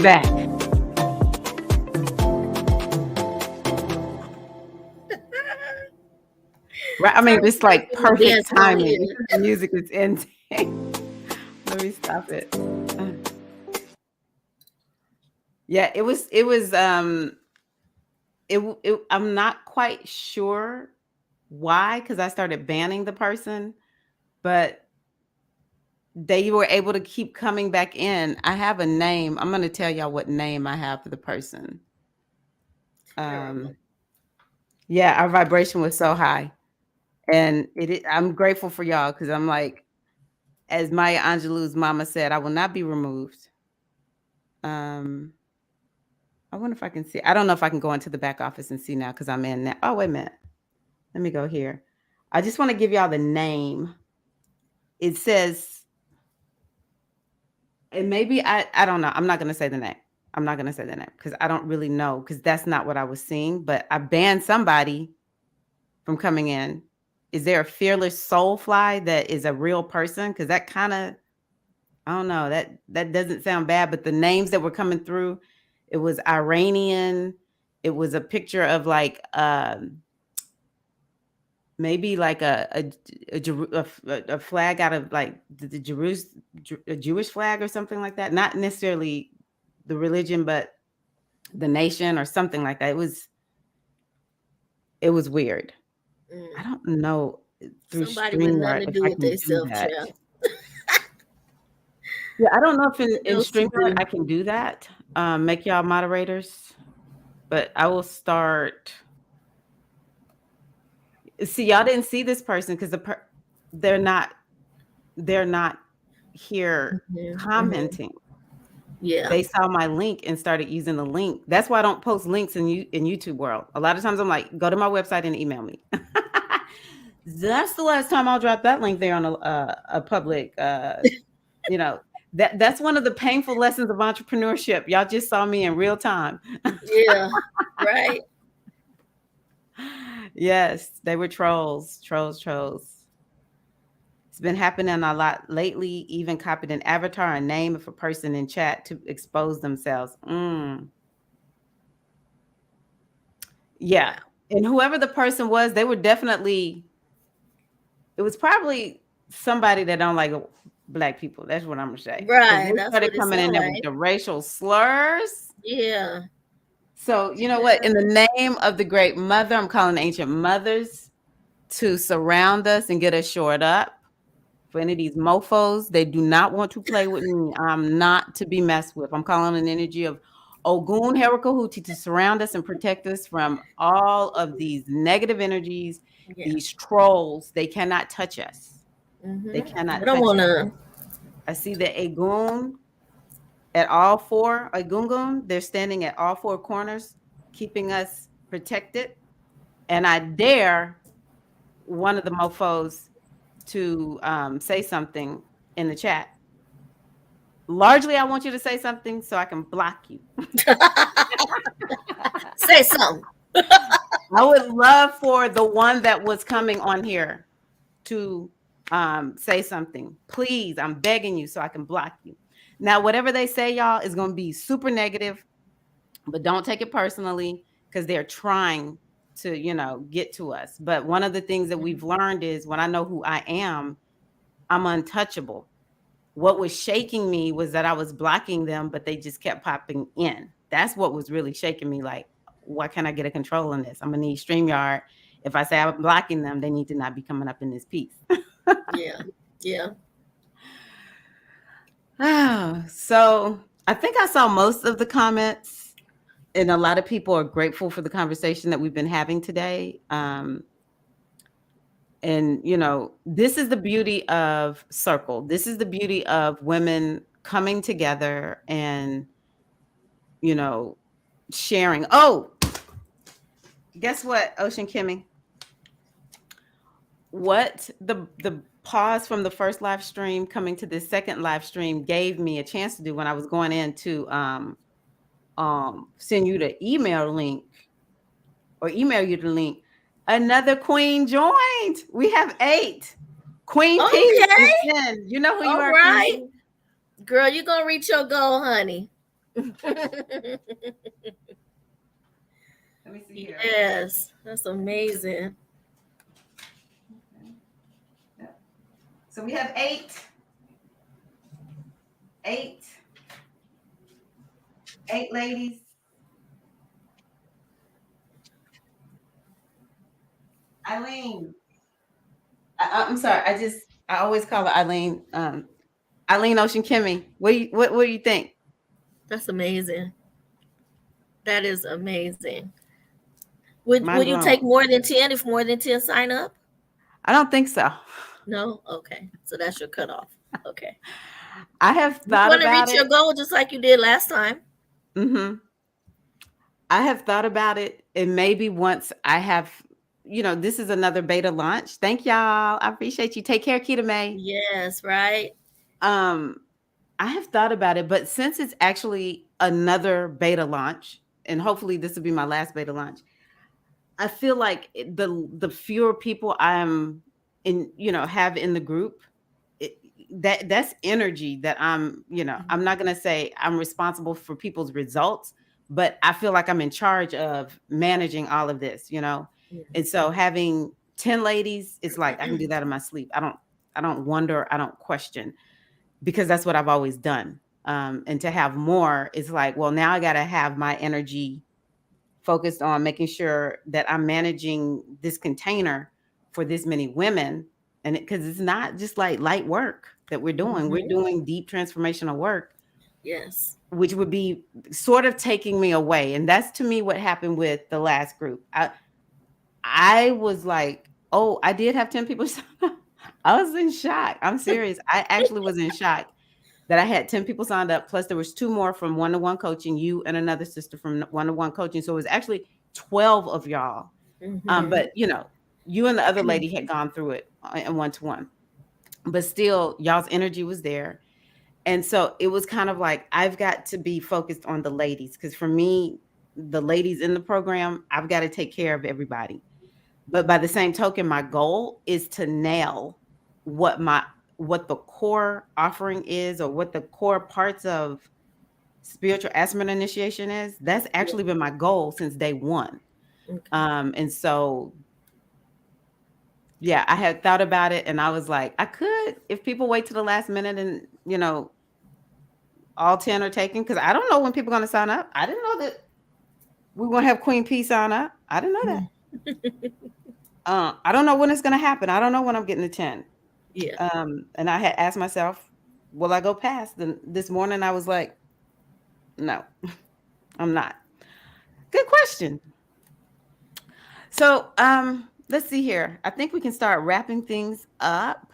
back. Right, I mean, it's like perfect timing. The music is ending. Let me stop it. Yeah, it was I'm not quite sure why, because I started banning the person, but they were able to keep coming back in. I have a name. I'm going to tell y'all what name I have for the person. Yeah, our vibration was so high. And I'm grateful for y'all, because I'm like, as Maya Angelou's mama said, I will not be removed. I wonder if I can see. I don't know if I can go into the back office and see now, because I'm in now. Oh, wait a minute. Let me go here. I just want to give y'all the name. It says, and maybe I don't know. I'm not going to say the name. I'm not going to say the name because I don't really know, because that's not what I was seeing. But I banned somebody from coming in. Is there a fearless soul fly that is a real person? Because that kind of, I don't know, that doesn't sound bad. But the names that were coming through, it was Iranian. It was a picture of like maybe like a flag out of like the Jewish flag or something like that. Not necessarily the religion, but the nation or something like that. It was weird. I don't know through StreamYard if I can do that. Yeah, I don't know if in StreamYard I can do that. Make y'all moderators, but I will start. See, y'all didn't see this person because they're not here commenting. Yeah, they saw my link and started using the link. That's why I don't post links in YouTube world. A lot of times I'm like, go to my website and email me. That's the last time I'll drop that link there on a public. That's one of the painful lessons of entrepreneurship. Y'all just saw me in real time. Yeah, right. Yes, they were trolls. It's been happening a lot lately. Even copied an avatar and name of a person in chat to expose themselves. Yeah. And whoever the person was, they were definitely, it was probably somebody that don't like Black people. That's what I'm gonna say. Right. They started coming in there with the racial slurs. Yeah. So you know what? In the name of the Great Mother, I'm calling ancient mothers to surround us and get us shored up. For any of these mofos, they do not want to play with me. I'm not to be messed with. I'm calling an energy of Ogun Herakahuti to surround us and protect us from all of these negative energies, these trolls. They cannot touch us. They cannot touch us. I see the Egun at all four, Egungun, they're standing at all four corners, keeping us protected. And I dare one of the mofos to say something in the chat. Largely, I want you to say something so I can block you. Say something. I would love for the one that was coming on here to say something. Please, I'm begging you so I can block you. Now, whatever they say, y'all, is going to be super negative, but don't take it personally because they're trying to, get to us. But one of the things that we've learned is when I know who I am, I'm untouchable. What was shaking me was that I was blocking them, but they just kept popping in. That's what was really shaking me. Like, why can't I get a control on this? I'm going to need StreamYard. If I say I'm blocking them, they need to not be coming up in this piece. Yeah. So I think I saw most of the comments, and a lot of people are grateful for the conversation that we've been having today. And, this is the beauty of Circle. This is the beauty of women coming together and, sharing. Oh, guess what, Ocean Kimmy? What the pause from the first live stream coming to this second live stream gave me a chance to do when I was going in to send you the email link or email you the link. Another queen joined. We have 8. Queen P is in. You know who you are. Right. Girl, you're gonna reach your goal, honey. Let me see here. Yes, that's amazing. Okay. Yep. So we have eight, eight ladies. Eileen. I'm sorry. I always call her Eileen. Eileen Ocean Kimmy. What do you think? That's amazing. That is amazing. Would Mind you blown. take more than 10 if more than 10 sign up? I don't think so. No? Okay. So that's your cutoff. Okay. I have You thought want to about reach your it. goal just like you did last time. Hmm. I have thought about it, and maybe once I have, this is another beta launch. Thank y'all. I appreciate you. Take care, Kita May. Yes, right? Um, I have thought about it, but since it's actually another beta launch, and hopefully this will be my last beta launch, I feel like the fewer people I'm in, have in the group, it, that's energy that I'm not gonna say I'm responsible for people's results, but I feel like I'm in charge of managing all of this. Yeah. And so having 10 ladies, it's like I can do that in my sleep. I don't wonder, I don't question, because that's what I've always done. And to have more is like, well, now I got to have my energy focused on making sure that I'm managing this container for this many women. And because it's not just like light work that we're doing, we're Mhm. doing deep transformational work, Yes. which would be sort of taking me away. And that's to me what happened with the last group. I was like, oh, I did have 10 people. I was in shock. I'm serious. I actually was in shock that I had 10 people signed up. Plus there was two more from one-to-one coaching, you and another sister from one-to-one coaching. So it was actually 12 of y'all. Mhm. But you and the other lady had gone through it in one-to-one, but still y'all's energy was there. And so it was kind of like, I've got to be focused on the ladies. Because for me, the ladies in the program, I've got to take care of everybody. But by the same token, my goal is to nail what the core offering is, or what the core parts of spiritual aspirant initiation is. That's Yeah. actually been my goal since day one. Okay. And so, yeah, I had thought about it, and I was like, I could, if people wait to the last minute and, all 10 are taken, because I don't know when people are going to sign up. I didn't know that we were going to have Queen P sign up. I didn't know that. I don't know when it's going to happen. I don't know when I'm getting the 10. Yeah. And I had asked myself, will I go past? Then this morning I was like, no, I'm not. Good question. So let's see here. I think we can start wrapping things up.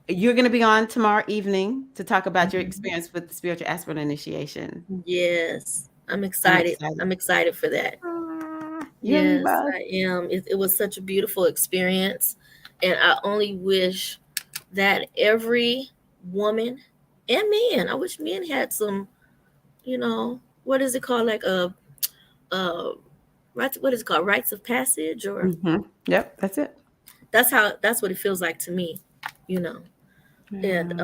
You're going to be on tomorrow evening to talk about your experience with the spiritual aspirant initiation. Yes. I'm I'm excited. excited. I'm excited for that. You and me Yes, both. I am. It was such a beautiful experience. And I only wish that every woman and man, I wish men had some, what is it called? Like a what is it called? Rites of passage, or Yep, that's it. that's what it feels like to me, you know. And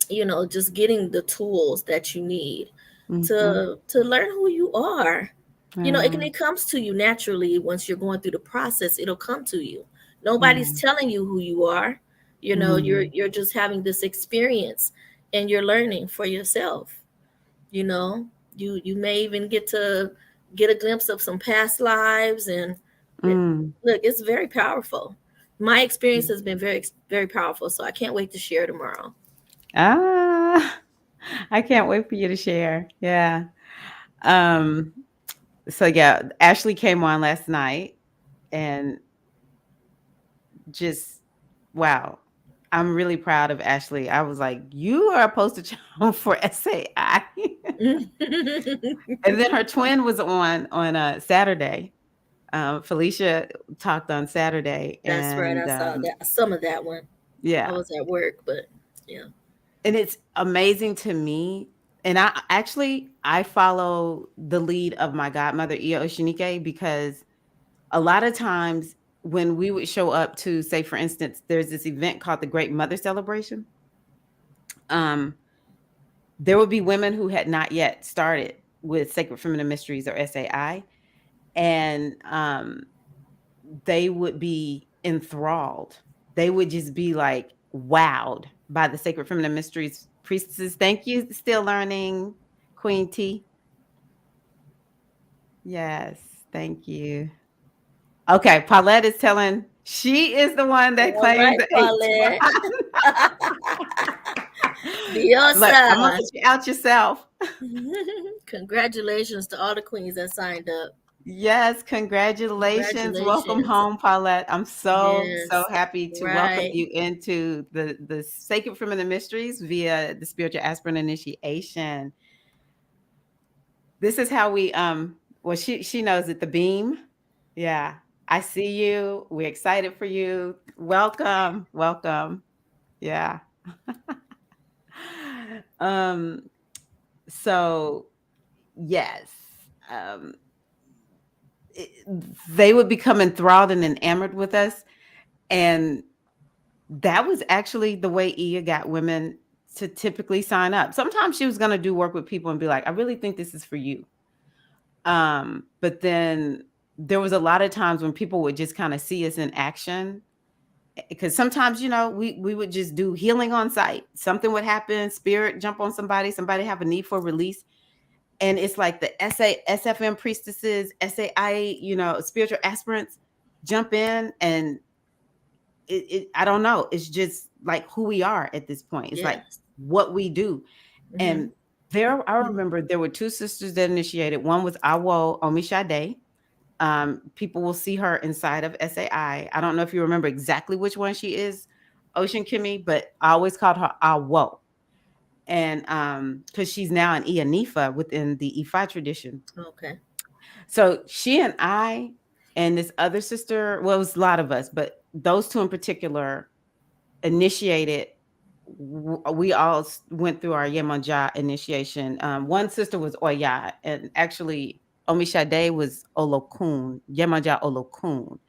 Yeah. just getting the tools that you need Mhm. to learn who you are. Yeah. It comes to you naturally. Once you're going through the process, it'll come to you. Yeah. Nobody's telling you who you are. Mm. You're just having this experience, and you're learning for yourself. you know you may even get a glimpse of some past lives, and Mm. look, it's very powerful. My experience has been very, very powerful, so I can't wait to share tomorrow. Ah, I can't wait for you to share. Yeah. Um, so yeah, Ashley came on last night, and just wow. I'm really proud of Ashley. I was like, you are a poster child for SAI. And then her twin was on Saturday. Felicia talked on Saturday, That's right. and I saw that, some of that one. I yeah, was at work, but yeah. and it's amazing to me. And I follow the lead of my godmother Iya Oshinike, because a lot of times when we would show up to, say for instance, there's this event called the Great Mother Celebration. Um, there would be women who had not yet started with Sacred Feminine Mysteries or SAI, and they would be enthralled. They would just be like wowed by the Sacred Feminine Mysteries priestesses. Thank you. Still learning, Queen T. Yes, thank you. Okay, Paulette is telling she is the one that All claims right, the Paulette. Be your Like, I'm gonna side. put you out yourself. Congratulations to all the queens that signed up. Yes, congratulations. Welcome Congratulations. home, Paulette. I'm so Yes. happy to welcome Right. you into the Sacred Feminine Mysteries via the Spiritual Aspirant Initiation. This is how we well, she knows it, the beam. Yeah. I see you. We're excited for you. Welcome. Welcome. Yeah. So yes. Um they would become enthralled and enamored with us. And that was actually the way Ia got women to typically sign up. Sometimes she was going to do work with people and be like, I really think this is for you. But then there was a lot of times when people would just kind of see us in action. Because sometimes, we would just do healing on site. Something would happen, spirit jump on somebody have a need for release. And it's like the SFM priestesses, SAI, spiritual aspirants jump in, and I don't know. It's just like who we are at this point. It's like Yes. what we do. And I remember there were two sisters that initiated. One was Awo Omishade. People will see her inside of SAI. I don't know if you remember exactly which one she is, Ocean Kimmy, but I always called her Awo. And because she's now an Ianifa within the Ifa tradition. Okay. So she and I and this other sister, well, it was a lot of us, but those two in particular initiated. We all went through our Yemonja initiation. One sister was Oya, and actually Omishade was Olokun, Yemonja Olokun.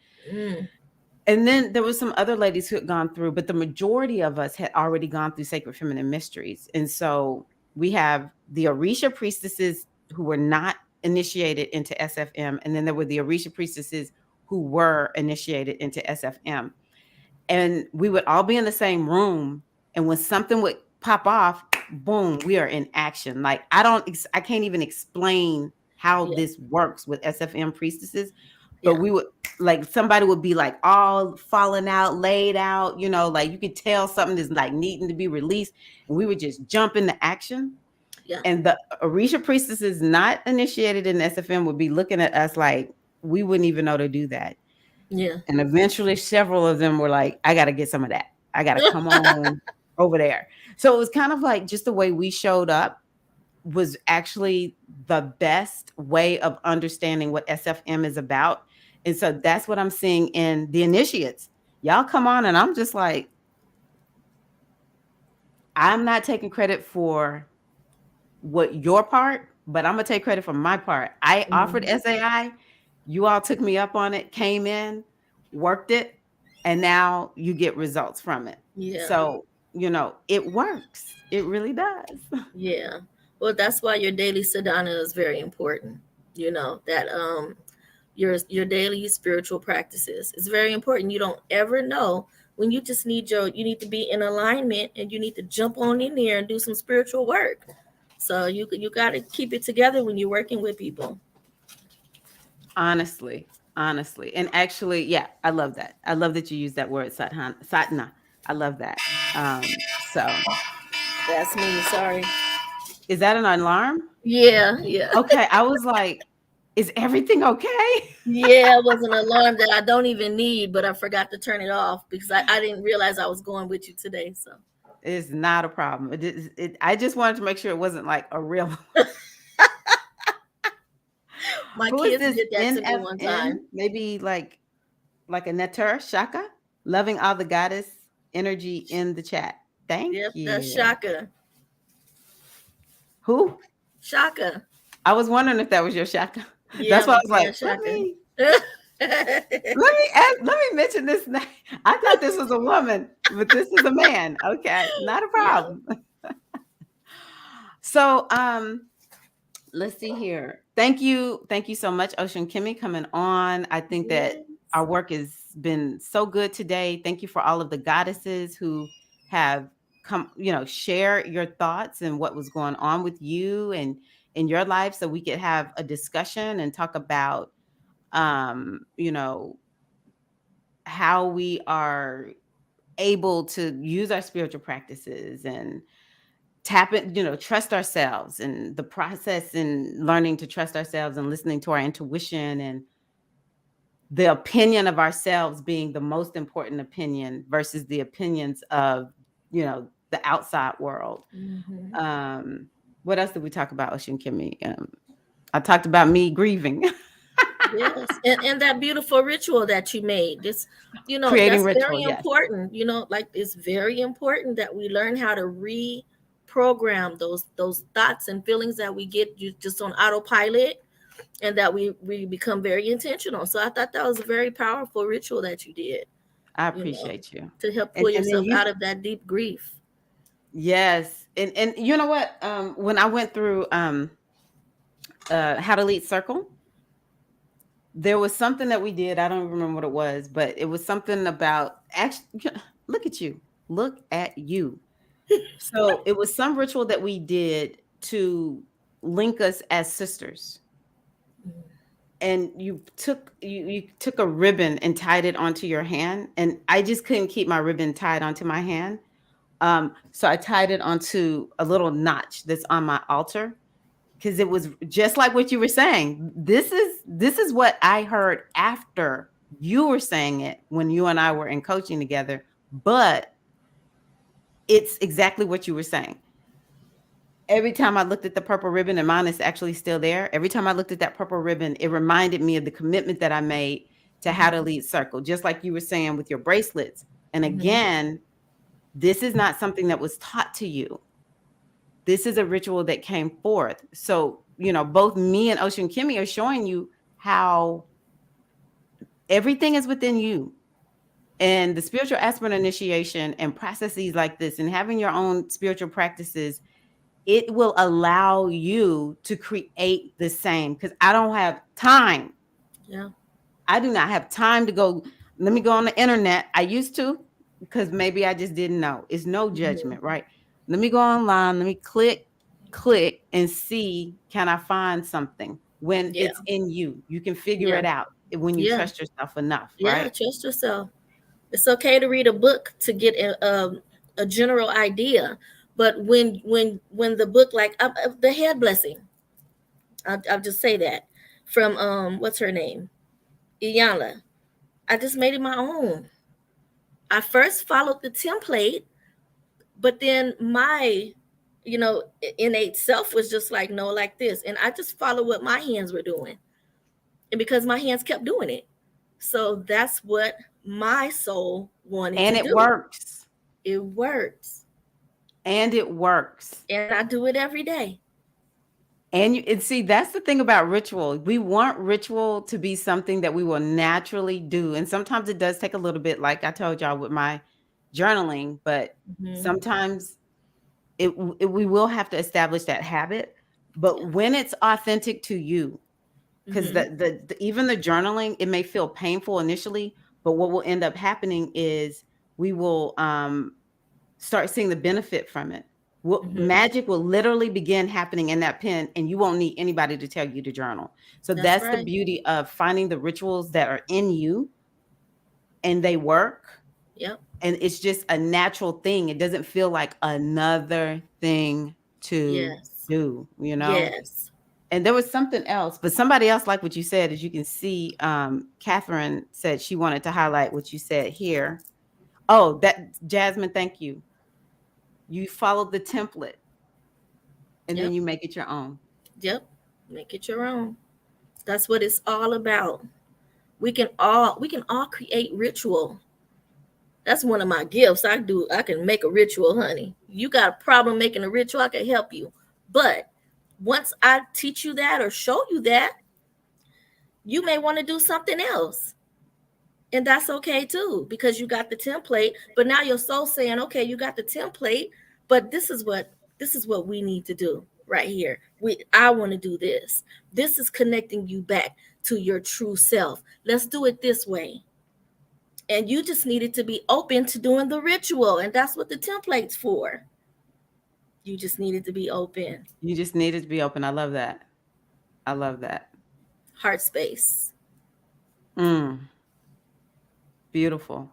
And then there was some other ladies who had gone through, but the majority of us had already gone through Sacred Feminine Mysteries. And so we have the Orisha priestesses who were not initiated into SFM. And then there were the Orisha priestesses who were initiated into SFM. And we would all be in the same room. And when something would pop off, boom, we are in action. Like, I can't even explain how this works with SFM priestesses. But we would, like, somebody would be like all falling out, laid out, like you could tell something is like needing to be released. And we would just jump into action. Yeah. And the Orisha priestesses not initiated in SFM would be looking at us like we wouldn't even know to do that. Yeah. And eventually several of them were like, I got to get some of that. I got to come on over there. So it was kind of like just the way we showed up was actually the best way of understanding what SFM is about. And so that's what I'm seeing in the initiates. Y'all come on, and I'm just like, I'm not taking credit for what your part, but I'm going to take credit for my part. I offered SAI. You all took me up on it, came in, worked it, and now you get results from it. Yeah. So, it works. It really does. Yeah. Well, that's why your daily sadhana is very important. That your daily spiritual practices is very important. You don't ever know when you just you need to be in alignment, and you need to jump on in there and do some spiritual work. So you got to keep it together when you're working with people. Honestly. And actually, yeah, I love that. I love that you use that word, satna. I love that. So that's me. Sorry. Is that an alarm? Yeah. Okay. I was like, is everything okay? Yeah, it was an alarm that I don't even need, but I forgot to turn it off because I didn't realize I was going with you today. So it's not a problem. I just wanted to make sure it wasn't like a real. My kids did that to me one time. Maybe like a Netter Shaka, loving all the goddess energy in the chat. Thank you. That's Shaka. Who? Shaka. I was wondering if that was your Shaka. Yeah, that's why I was like, let me mention this name. I thought this was a woman, but this is a man. Okay, not a problem. Yeah. So let's see here. Thank you so much, Ocean Kimmy, coming on. I think that Yes. our work has been so good today. Thank you for all of the goddesses who have come, share your thoughts and what was going on with you and in your life, so we could have a discussion and talk about, you know, how we are able to use our spiritual practices and tap it, trust ourselves, and the process in learning to trust ourselves and listening to our intuition, and the opinion of ourselves being the most important opinion versus the opinions of, the outside world. Mhm. Um, what else did we talk about, Ocean Kimmy? I talked about me grieving, Yes, and that beautiful ritual that you made. This, creating that's ritual. very Yes, important. Like it's very important that we learn how to reprogram those thoughts and feelings that we get just on autopilot, and that we become very intentional. So I thought that was a very powerful ritual that you did. I You know, appreciate you. to help And pull then yourself you, out of that deep grief. yes, and you know what? When I went through How to Lead Circle, there was something that we did. I don't remember what it was, but it was something about actually. Look at you. Look at you. So it was some ritual that we did to link us as sisters. And you took a ribbon and tied it onto your hand, and I just couldn't keep my ribbon tied onto my hand. So I tied it onto a little notch that's on my altar, because it was just like what you were saying. This is what I heard after you were saying it when you and I were in coaching together, but it's exactly what you were saying. Every time I looked at the purple ribbon, and mine is actually still there. Every time I looked at that purple ribbon, it reminded me of the commitment that I made to How to Mhm. Lead Circle, just like you were saying with your bracelets. And Mhm. again, this is not something that was taught to you. This is a ritual that came forth. So, both me and Ocean Kimmy are showing you how everything is within you. And the spiritual aspirant initiation and processes like this, and having your own spiritual practices, it will allow you to create the same. Because I don't have time. Yeah. I do not have time to go. Let me go on the internet. I used to, because maybe I just didn't know. It's no Mhm. judgment, right? Let me go online. Let me click, and see, can I find something? When Yeah. it's in you, you can figure Yeah. it out when you Yeah. trust yourself enough, Yeah. right? Trust yourself. It's okay to read a book to get a general idea, but when the book, like the head blessing, I'll just say that, from what's her name, Iyanla. I just made it my own. I first followed the template, but then my innate self was just like, no, like this, and I just followed what my hands were doing, and because my hands kept doing it, so that's what my soul wanted And to it do. works. It works, And it works. and I do it every day. And see, that's the thing about ritual. We want ritual to be something that we will naturally do. And sometimes it does take a little bit, like I told y'all with my journaling, but Hmm. sometimes we will have to establish that habit. But Yeah. when it's authentic to you, because Hmm. even the journaling, it may feel painful initially, but what will end up happening is we will start seeing the benefit from it. Hmm. Magic will literally begin happening in that pen, and you won't need anybody to tell you to journal. So That's that's the right. beauty of finding the rituals that are in you, and they work. Yep. And it's just a natural thing. It doesn't feel like another thing to Yes. do. Yes. And there was something else, but somebody else, like what you said, as you can see, Catherine said she wanted to highlight what you said here. Oh, that Jasmine, thank you. You followed the template, and then Yep. you make it your own. Yep. Make it your own. That's what it's all about. We can all create ritual. That's one of my gifts. I can make a ritual, honey. You got a problem making a ritual, I can help you. But once I teach you that or show you that, you may want to do something else. And that's okay too, because you got the template. But now your soul's saying, okay, you got the template, but this is what we need to do. right here. I want to do this. This is connecting you back to your true self. Let's do it this way. And you just needed to be open to doing the ritual. And that's what the template's for. You just needed to be open. You just needed to be open. I love that. I love that. Heart space. Beautiful.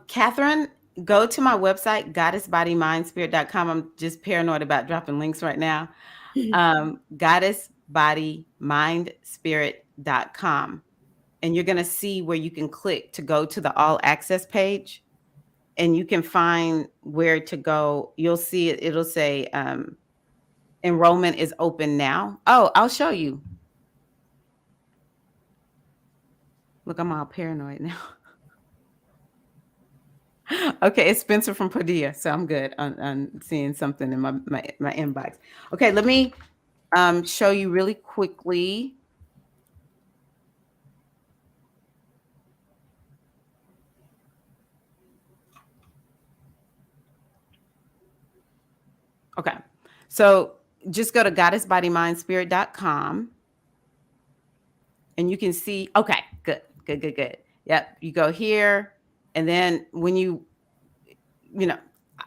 Catherine, go to my website, goddessbodymindspirit.com. I'm just paranoid about dropping links right now. Goddessbodymindspirit.com. And you're going to see where you can click to go to the all access page, and you can find where to go. You'll see it. It'll say enrollment is open now. Oh, I'll show you. Look, I'm all paranoid now. Okay, it's Spencer from Padilla, so I'm good on seeing something in my inbox. Okay, let me show you really quickly. Okay, so just go to goddessbodymindspirit.com, and you can see. Okay, good. Yep, you go here, and then when you know,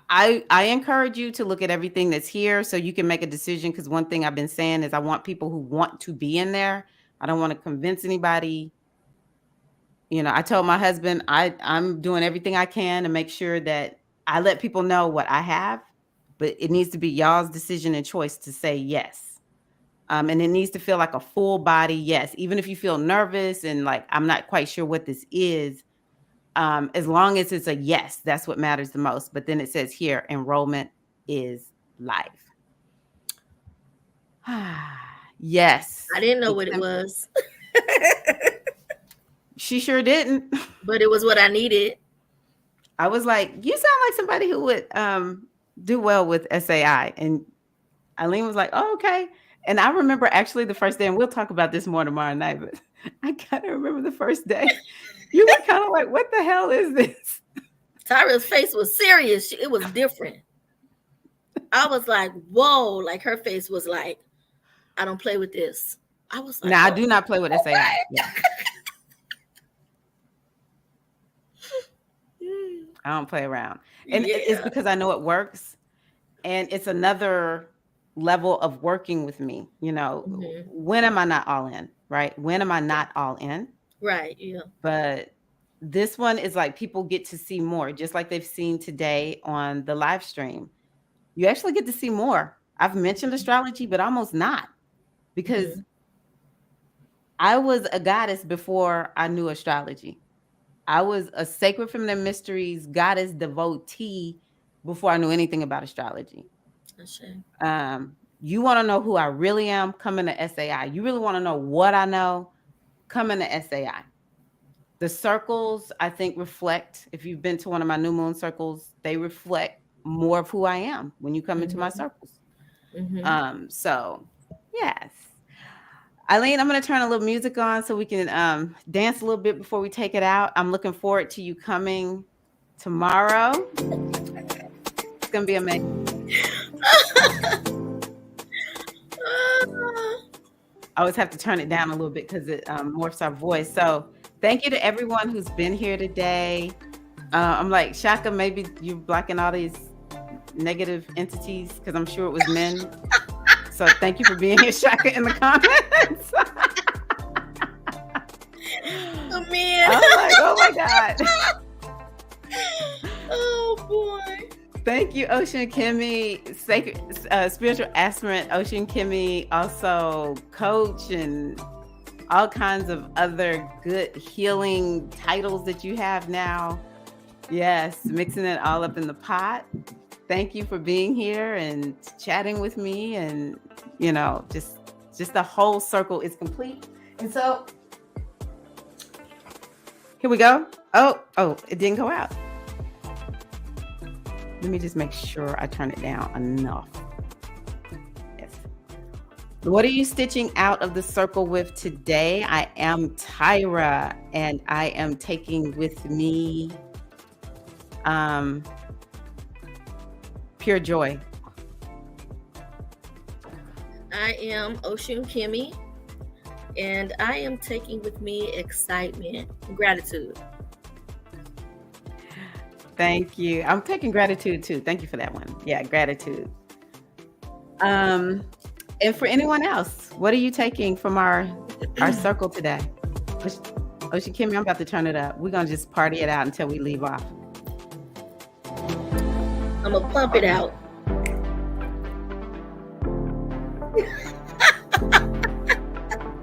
I encourage you to look at everything that's here so you can make a decision, because one thing I've been saying is I want people who want to be in there. I don't want to convince anybody. You know, I told my husband I'm doing everything I can to make sure that I let people know what I have, but it needs to be y'all's decision and choice to say yes. And it needs to feel like a full body yes, even if you feel nervous and like, I'm not quite sure what this is. As long as it's a yes, that's what matters the most. But then it says here, enrollment is live. Yes. I didn't know what it was. She sure didn't. But it was what I needed. I was like, you sound like somebody who would do well with SAI. And Eileen was like, oh, okay. And I remember actually the first day, and we'll talk about this more tomorrow night, but I kind of remember the first day. You were kind of like, what the hell is this? Tyra's face was serious. It was different. I was like, whoa. Like her face was like, I don't play with this. I was like, no, I do not play with SAI. Yeah. I don't play around. And it's because I know it works. And it's another level of working with me. You know, when am I not all in, right? When am I not all in? Right, yeah. But this one is like people get to see more, just like they've seen today on the live stream. You actually get to see more. I've mentioned astrology, but almost not, because I was a goddess before I knew astrology. I was a Sacred Feminine Mysteries goddess devotee before I knew anything about astrology. You want to know who I really am? Come into SAI. You really want to know what I know? Come into SAI. The circles, I think, reflect, if you've been to one of my new moon circles, they reflect more of who I am when you come into my circles. So, yes. Eileen, I'm going to turn a little music on so we can dance a little bit before we take it out. I'm looking forward to you coming tomorrow. It's going to be amazing. I always have to turn it down a little bit because it morphs our voice. So thank you to everyone who's been here today. I'm like, Shaka, maybe you're blocking all these negative entities because I'm sure it was men. So thank you for being here, Shaka, in the comments. Oh, man. I'm like, oh, my God. Oh, boy. Thank you, Ocean Kimmy, sacred spiritual aspirant Ocean Kimmy, also coach and all kinds of other good healing titles that you have now. Yes, mixing it all up in the pot. Thank you for being here and chatting with me, and you know, just the whole circle is complete. And so here we go. Oh, it didn't go out. Let me just make sure I turn it down enough. Yes. What are you stitching out of the circle with today? I am Tyra, and I am taking with me pure joy. I am Oshun Kimmy, and I am taking with me excitement and gratitude. Thank you. I'm taking gratitude too. Thank you for that one. Yeah, gratitude. And for anyone else, what are you taking from our circle today? Oshun Kimmy, I'm about to turn it up. We're gonna just party it out until we leave off. I'm gonna pump it out.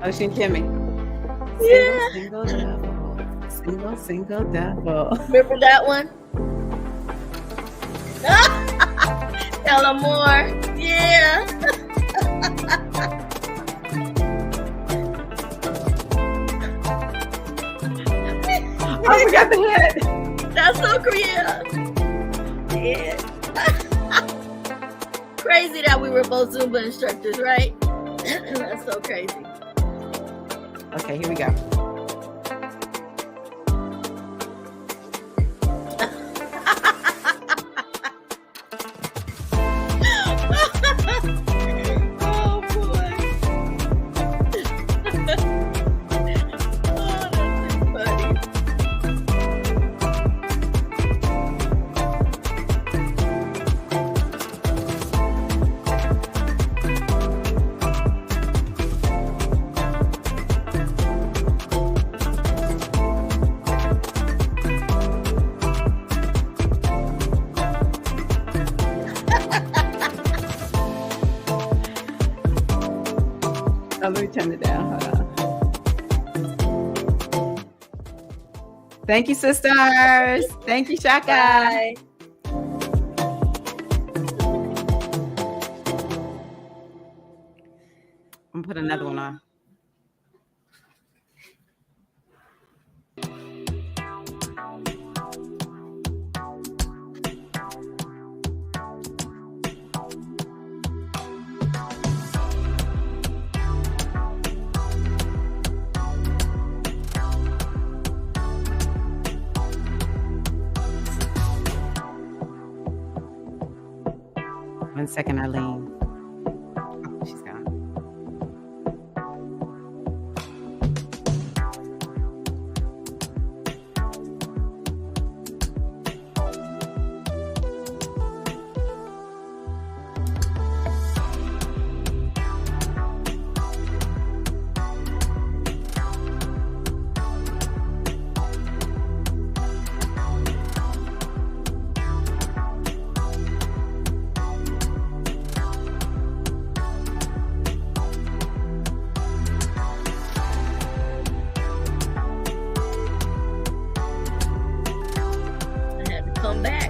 Oshun Kimmy. Yeah. Single, double. Single, double. Remember that one? Tell them more. Yeah. I forgot the head. That's so creative. Yeah. Crazy that we were both Zumba instructors, right? That's so crazy. Okay, here we go. Oh boy. Oh, that's too funny. Oh, let me turn it down. Hold on. Thank you, sisters. Thank you, Shaka. Bye. I'm gonna put another one on. One second, Arlene. Oh, she's gone. I had to come back.